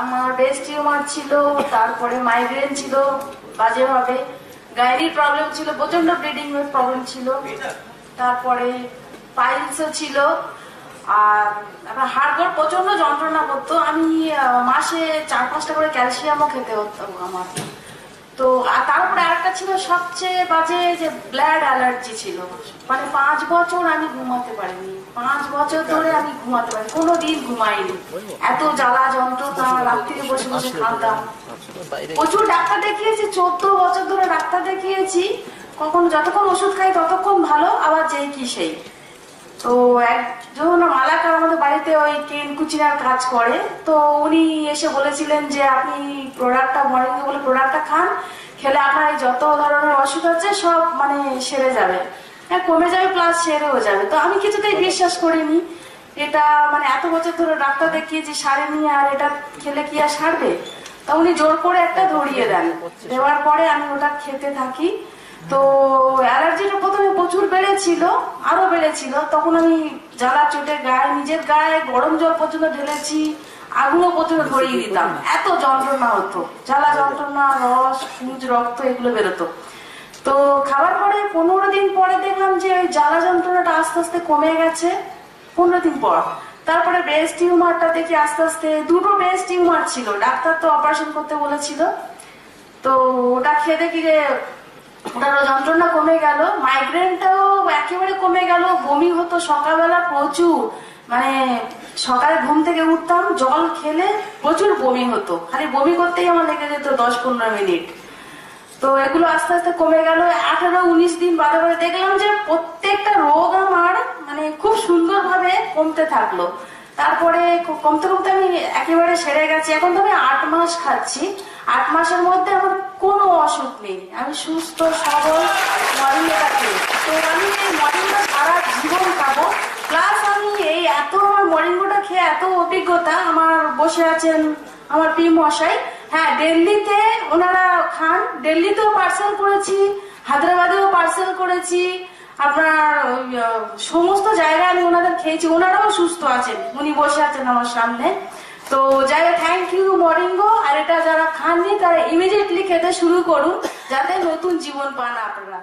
আমার breast tumour ছিল, তারপরে মাইগ্রেন ছিল বাজেভাবে, গাইনির প্রবলেম ছিল, প্রচন্ড ব্লিডিং এর প্রবলেম ছিল, তারপরে পাইলসও ছিল, আর হাড়গোড় প্রচন্ড যন্ত্রণা করতো। আমি মাসে 4-5টা করে ক্যালসিয়ামও খেতে হতো আমার। তো আর তারপরে আরেকটা ছিল সবচেয়ে বাজে, যে ব্লাড অ্যালার্জি ছিল। মানে 5 বছর আমি ঘুমাতে পারিনি, 5 বছর ধরে আমি ঘুমাতে পারিনি, কোনোদিন ঘুমাইনি। এত জ্বালা যন্ত্রণা, রাত্রিরে বসে বসে কাঁদতাম। প্রচুর ডাক্তার দেখিয়েছি, 14 বছর ধরে ডাক্তার দেখিয়েছি। কখনো যতক্ষণ ওষুধ খাই ততক্ষণ ভালো, আবার যেই কি সেই। তো একজন মালাকার আমাদের বাড়িতে ওই কেন কুচিনার কাজ করে, তো উনি এসে বলেছিলেন যে আপনি প্রোডাক্টটা মর্নিং বলে প্রোডাক্টটা খান, খেলে আপনার এই যত ধরনের অসুখ আছে সব মানে সেরে যাবে, হ্যাঁ কমে যাবে, প্লাস সেরেও যাবে। তো আমি কিছুতেই বিশ্বাস করিনি, এটা মানে এত বছর ধরে ডাক্তার দেখিয়েছি সারেনি, আর এটা খেলে কি আর সারবে। তা উনি জোর করে একটা ধরিয়ে দেন, দেওয়ার পরে আমি ওটা খেতে থাকি। তো অ্যালার্জিটা প্রথমে প্রচুর বেড়েছিল, আরো বেড়েছিল। তখন আমি জ্বালা চোটে গায়ে, নিজের গায়ে গরম জল পর্যন্ত ঢেলেছি, আগুনও পর্যন্ত ধরিয়ে দিতাম, এত যন্ত্রণা হতো, জ্বালা যন্ত্রণা, রস পুঁজ রক্ত এগুলো বেরোতো। তো খাওয়ার পরে 15 দিন পরে দেখলাম যে ওই জ্বালা যন্ত্রণাটা আস্তে আস্তে কমে গেছে, 15 দিন পর। তারপরে ব্রেস্ট টিউমারটা দেখি আস্তে আস্তে, 2টো ব্রেস্ট টিউমার ছিল, ডাক্তার তো অপারেশন করতে বলেছিল। তো ওটা খেয়ে দেখি যে ওটারও যন্ত্রণা কমে গেল, মাইগ্রেনটাও একেবারে কমে গেল। বমি হতো সকালবেলা প্রচুর, মানে সকালে ঘুম থেকে উঠতাম, জল খেলে প্রচুর বমি হতো, খালি বমি করতেই আমার লেগে যেত 10-15 মিনিট। তো এগুলো আস্তে আস্তে কমে গেল। 18-19 দিন বাদে বাদে দেখলাম যে প্রত্যেকটা রোগ আমার মানে খুব সুন্দরভাবে কমতে থাকলো। তারপরে কমতে কমতে আমি একেবারে সেরে গেছি। এখন তো আমি 8 মাস খাচ্ছি, 8 মাসের মধ্যে আমার কোনো অসুখ নেই, আমি সুস্থ সবল মর্নিংটা খেয়ে। তো আমি এই মর্নিংটা সারা জীবন খাবো। প্লাস আমি এই এত আমার মর্নিংটা খেয়ে এত অভিজ্ঞতা, আমার বসে আছেন আমার পি মশাই, হ্যাঁ দিল্লিতে ওনারা খান, দিল্লিতেও পার্সেল করেছি, হায়দ্রাবাদেও পার্সেল করেছি, আপনার সমস্ত জায়গায় আমি ওনাদের খেয়েছি, ওনারাও সুস্থ আছেন, উনি বসে আছেন আমার সামনে। তো যাই হোক, থ্যাংক ইউ মরিঙ্গো। আর এটা যারা খাননি তারা ইমিডিয়েটলি খেতে শুরু করুন, যাতে নতুন জীবন পান আপনারা।